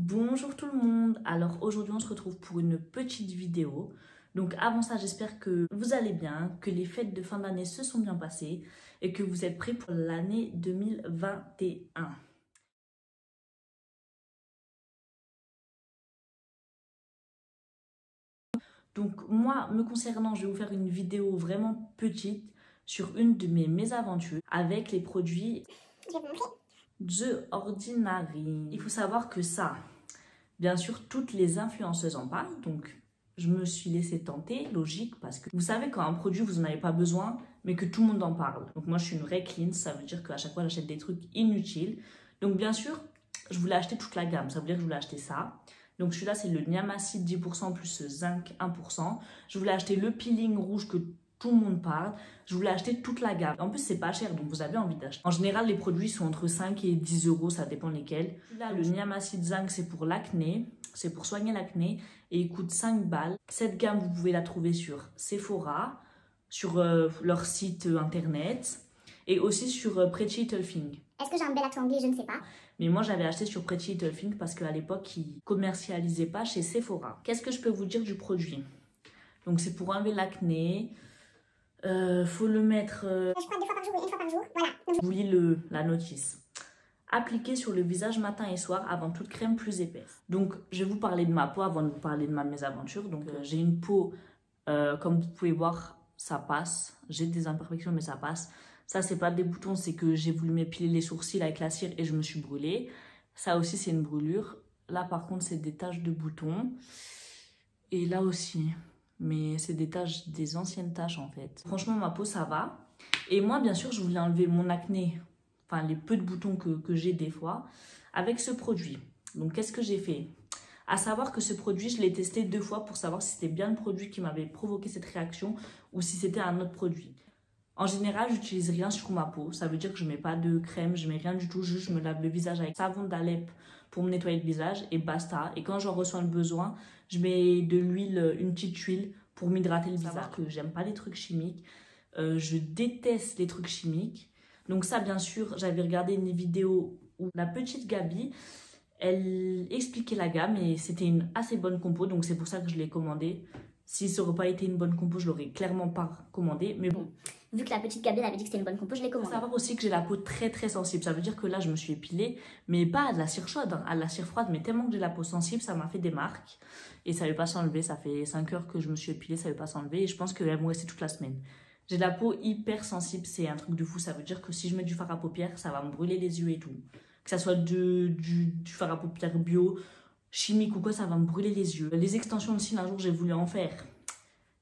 Bonjour tout le monde, alors aujourd'hui on se retrouve pour une petite vidéo. Donc avant ça j'espère que vous allez bien, que les fêtes de fin d'année se sont bien passées et que vous êtes prêts pour l'année 2021. Donc moi me concernant, je vais vous faire une vidéo vraiment petite sur une de mes mésaventures avec les produits The Ordinary. Il faut savoir que ça, bien sûr, toutes les influenceuses en parlent, donc je me suis laissée tenter, logique, parce que vous savez quand un produit, vous n'en avez pas besoin, mais que tout le monde en parle. Donc moi, je suis une vraie clean, ça veut dire qu'à chaque fois, j'achète des trucs inutiles. Donc bien sûr, je voulais acheter toute la gamme, ça veut dire que je voulais acheter ça. Donc celui-là, c'est le Niamacide 10% plus zinc 1%. Je voulais acheter le peeling rouge que tout le monde parle. Je voulais acheter toute la gamme. En plus, c'est pas cher, donc vous avez envie d'acheter. En général, les produits sont entre 5 et 10 euros, ça dépend lesquels. Là, le Niamacide zinc, c'est pour l'acné. C'est pour soigner l'acné et il coûte 5 balles. Cette gamme, vous pouvez la trouver sur Sephora, sur leur site internet et aussi sur Pretty Little Thing. Est-ce que j'ai un bel accent anglais? Je ne sais pas. Mais moi, j'avais acheté sur Pretty Little Thing parce qu'à l'époque, ils ne commercialisaient pas chez Sephora. Qu'est-ce que je peux vous dire du produit? Donc, c'est pour enlever l'acné. Faut le mettre... Je crois 2 fois par jour ou 1 fois par jour. Voilà. Je vous lis la notice. Appliquer sur le visage matin et soir avant toute crème plus épaisse. Donc, je vais vous parler de ma peau avant de vous parler de ma mésaventure. Donc, j'ai une peau, comme vous pouvez voir, ça passe. J'ai des imperfections, mais ça passe. Ça, c'est pas des boutons, c'est que j'ai voulu m'épiler les sourcils avec la cire et je me suis brûlée. Ça aussi, c'est une brûlure. Là, par contre, c'est des taches de boutons. Et là aussi. Mais c'est des taches, des anciennes taches, en fait. Franchement, ma peau, ça va. Et moi, bien sûr, je voulais enlever mon acné, enfin les peu de boutons que j'ai des fois, avec ce produit. Donc, qu'est-ce que j'ai fait? À savoir que ce produit, je l'ai testé 2 fois pour savoir si c'était bien le produit qui m'avait provoqué cette réaction ou si c'était un autre produit. En général, j'utilise rien sur ma peau. Ça veut dire que je mets pas de crème, je mets rien du tout. Juste, je me lave le visage avec savon d'Alep pour me nettoyer le visage et basta. Et quand j'en ressens le besoin, je mets de l'huile, une petite huile pour m'hydrater le visage. Que j'aime pas les trucs chimiques. Je déteste les trucs chimiques. Donc ça, bien sûr, j'avais regardé une vidéo où la petite Gabi, elle expliquait la gamme et c'était une assez bonne compo. Donc c'est pour ça que je l'ai commandé. Si ça n'aurait pas été une bonne compo, je l'aurais clairement pas commandé. Mais bon. Vu que la petite Gabi avait dit que c'était une bonne compo, je l'ai Il faut commandée. savoir aussi que j'ai la peau très sensible. Ça veut dire que là, je me suis épilée, mais pas à de la cire chaude, hein, à de la cire froide. Mais tellement que j'ai la peau sensible, ça m'a fait des marques. Et ça ne veut pas s'enlever. Ça fait 5 heures que je me suis épilée, ça ne veut pas s'enlever. Et je pense qu'elle va me rester toute la semaine. J'ai la peau hyper sensible, c'est un truc de fou. Ça veut dire que si je mets du fard à paupières, ça va me brûler les yeux et tout. Que ça soit du fard à paupières bio, chimique ou quoi, ça va me brûler les yeux. Les extensions de cils, un jour, j'ai voulu en faire.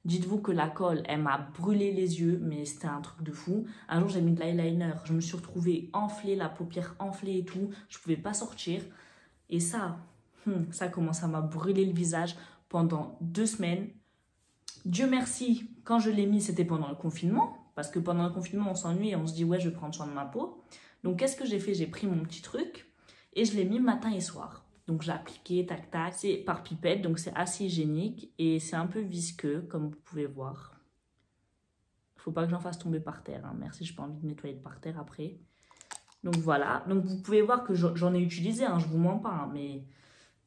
Dites-vous que la colle, elle m'a brûlé les yeux, mais c'était un truc de fou. Un jour, j'ai mis de l'eyeliner. Je me suis retrouvée enflée, la paupière enflée et tout. Je pouvais pas sortir. Et ça commence à m'a brûler le visage pendant 2 semaines. Dieu merci, quand je l'ai mis, c'était pendant le confinement. Parce que pendant le confinement, on s'ennuie et on se dit, ouais, je vais prendre soin de ma peau. Donc, qu'est-ce que j'ai fait? J'ai pris mon petit truc et je l'ai mis matin et soir. Donc, j'ai appliqué, tac, tac. C'est par pipette, donc c'est assez hygiénique et c'est un peu visqueux, comme vous pouvez voir. Faut pas que j'en fasse tomber par terre. Hein. Merci, j'ai pas envie de nettoyer par terre après. Donc, voilà. Donc, vous pouvez voir que j'en ai utilisé, hein, je vous mens pas, hein, mais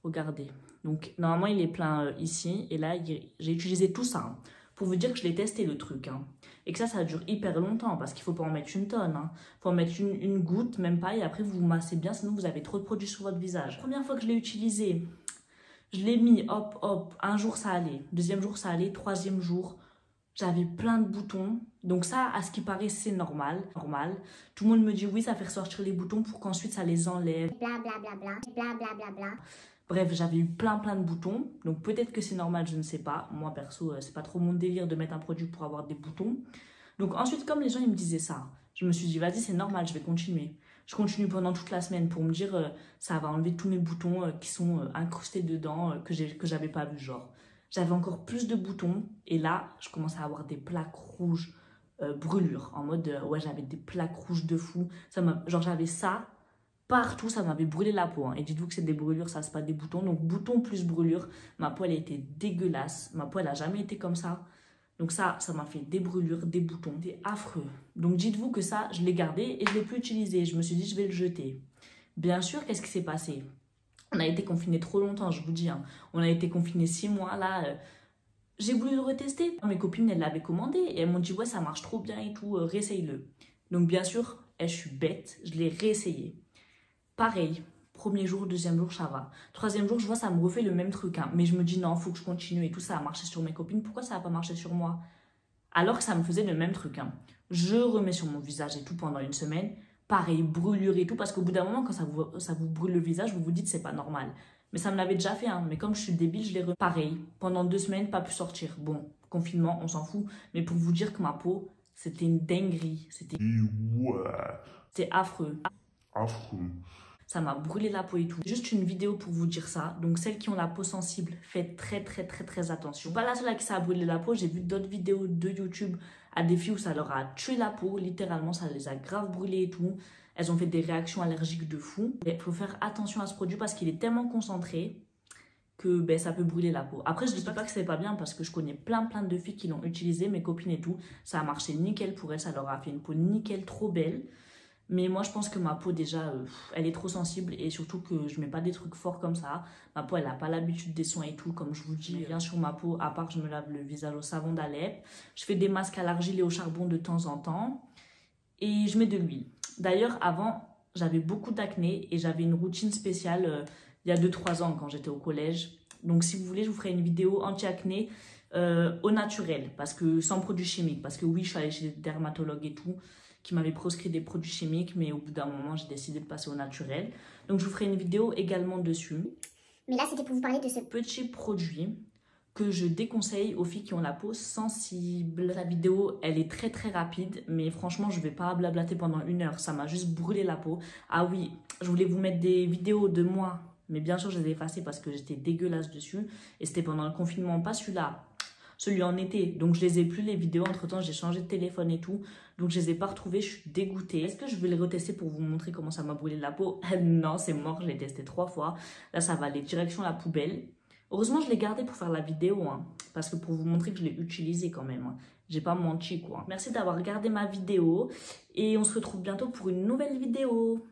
regardez. Donc, normalement, il est plein ici. Et là, j'ai utilisé tout ça. Hein, pour vous dire que je l'ai testé, le truc. Hein, et que ça dure hyper longtemps. Parce qu'il ne faut pas en mettre une tonne. Hein. Il faut en mettre une goutte, même pas. Et après, vous vous massez bien. Sinon, vous avez trop de produits sur votre visage. La première fois que je l'ai utilisé, je l'ai mis, hop, hop. Un jour, ça allait. Deuxième jour, ça allait. Troisième jour, j'avais plein de boutons. Donc ça, à ce qui paraît, c'est normal. Tout le monde me dit, oui, ça fait ressortir les boutons pour qu'ensuite, ça les enlève. Bla bla bla bla. Bla bla bla bla. Bref, j'avais eu plein de boutons, donc peut-être que c'est normal, je ne sais pas. Moi, perso, c'est pas trop mon délire de mettre un produit pour avoir des boutons. Donc ensuite, comme les gens ils me disaient ça, je me suis dit, vas-y, c'est normal, je vais continuer. Je continue pendant toute la semaine pour me dire, ça va enlever tous mes boutons qui sont incrustés dedans, que j'avais pas vu, genre. J'avais encore plus de boutons, et là, je commençais à avoir des plaques rouges, brûlures, en mode, ouais, j'avais des plaques rouges de fou. Genre, j'avais ça. Partout, ça m'avait brûlé la peau. Hein. Et dites-vous que c'est des brûlures, ça, c'est pas des boutons. Donc, boutons plus brûlures. Ma peau, elle a été dégueulasse. Ma peau, elle a jamais été comme ça. Donc, ça m'a fait des brûlures, des boutons. C'était affreux. Donc, dites-vous que ça, je l'ai gardé et je l'ai plus utilisé. Je me suis dit, je vais le jeter. Bien sûr, qu'est-ce qui s'est passé? On a été confinés trop longtemps, je vous dis. Hein. On a été confinés 6 mois, là. J'ai voulu le retester. Mes copines, elles l'avaient commandé et elles m'ont dit, ouais, ça marche trop bien et tout, réessaye-le. Donc, bien sûr, je suis bête, je l'ai réessayé. Pareil, premier jour, deuxième jour, ça va. Troisième jour, je vois, ça me refait le même truc. Hein. Mais je me dis, non, faut que je continue et tout, ça a marché sur mes copines. Pourquoi ça n'a pas marché sur moi? Alors que ça me faisait le même truc. Hein. Je remets sur mon visage et tout pendant une semaine. Pareil, brûlure et tout, parce qu'au bout d'un moment, quand ça vous brûle le visage, vous vous dites c'est pas normal. Mais ça me l'avait déjà fait, hein. Mais comme je suis débile, je l'ai refait. Pareil, pendant 2 semaines, pas pu sortir. Bon, confinement, on s'en fout. Mais pour vous dire que ma peau, c'était une dinguerie. C'était affreux. Affreux. Ça m'a brûlé la peau et tout. Juste une vidéo pour vous dire ça. Donc celles qui ont la peau sensible, faites très attention. Je suis pas la seule à qui ça a brûlé la peau. J'ai vu d'autres vidéos de YouTube à des filles où ça leur a tué la peau. Littéralement, ça les a grave brûlées et tout. Elles ont fait des réactions allergiques de fou. Il faut faire attention à ce produit parce qu'il est tellement concentré que ça peut brûler la peau. Après, je dis pas que c'est pas bien parce que je connais plein de filles qui l'ont utilisé, mes copines et tout. Ça a marché nickel pour elles. Ça leur a fait une peau nickel, trop belle. Mais moi, je pense que ma peau, déjà, elle est trop sensible et surtout que je mets pas des trucs forts comme ça. Ma peau, elle n'a pas l'habitude des soins et tout. Comme je vous dis, rien sur ma peau, à part que je me lave le visage au savon d'Alep. Je fais des masques à l'argile et au charbon de temps en temps. Et je mets de l'huile. D'ailleurs, avant, j'avais beaucoup d'acné et j'avais une routine spéciale il y a 2-3 ans quand j'étais au collège. Donc, si vous voulez, je vous ferai une vidéo anti-acné au naturel, parce que sans produits chimiques. Parce que oui, je suis allée chez des dermatologues et tout, qui m'avaient proscrit des produits chimiques, mais au bout d'un moment, j'ai décidé de passer au naturel. Donc, je vous ferai une vidéo également dessus. Mais là, c'était pour vous parler de ce Petit produit que je déconseille aux filles qui ont la peau sensible. La vidéo, elle est très rapide, mais franchement, je vais pas blablater pendant 1 heure. Ça m'a juste brûlé la peau. Ah oui, je voulais vous mettre des vidéos de moi, mais bien sûr, je les ai effacées parce que j'étais dégueulasse dessus. Et c'était pendant le confinement, pas celui-là, celui en été. Donc, je les ai plus, les vidéos. Entre-temps, j'ai changé de téléphone et tout. Donc, je les ai pas retrouvées. Je suis dégoûtée. Est-ce que je vais les retester pour vous montrer comment ça m'a brûlé la peau? Non, c'est mort. Je l'ai testé 3 fois. Là, ça va aller direction la poubelle. Heureusement, je l'ai gardé pour faire la vidéo, hein, parce que pour vous montrer que je l'ai utilisé quand même. Hein. J'ai pas menti, quoi. Merci d'avoir regardé ma vidéo et on se retrouve bientôt pour une nouvelle vidéo.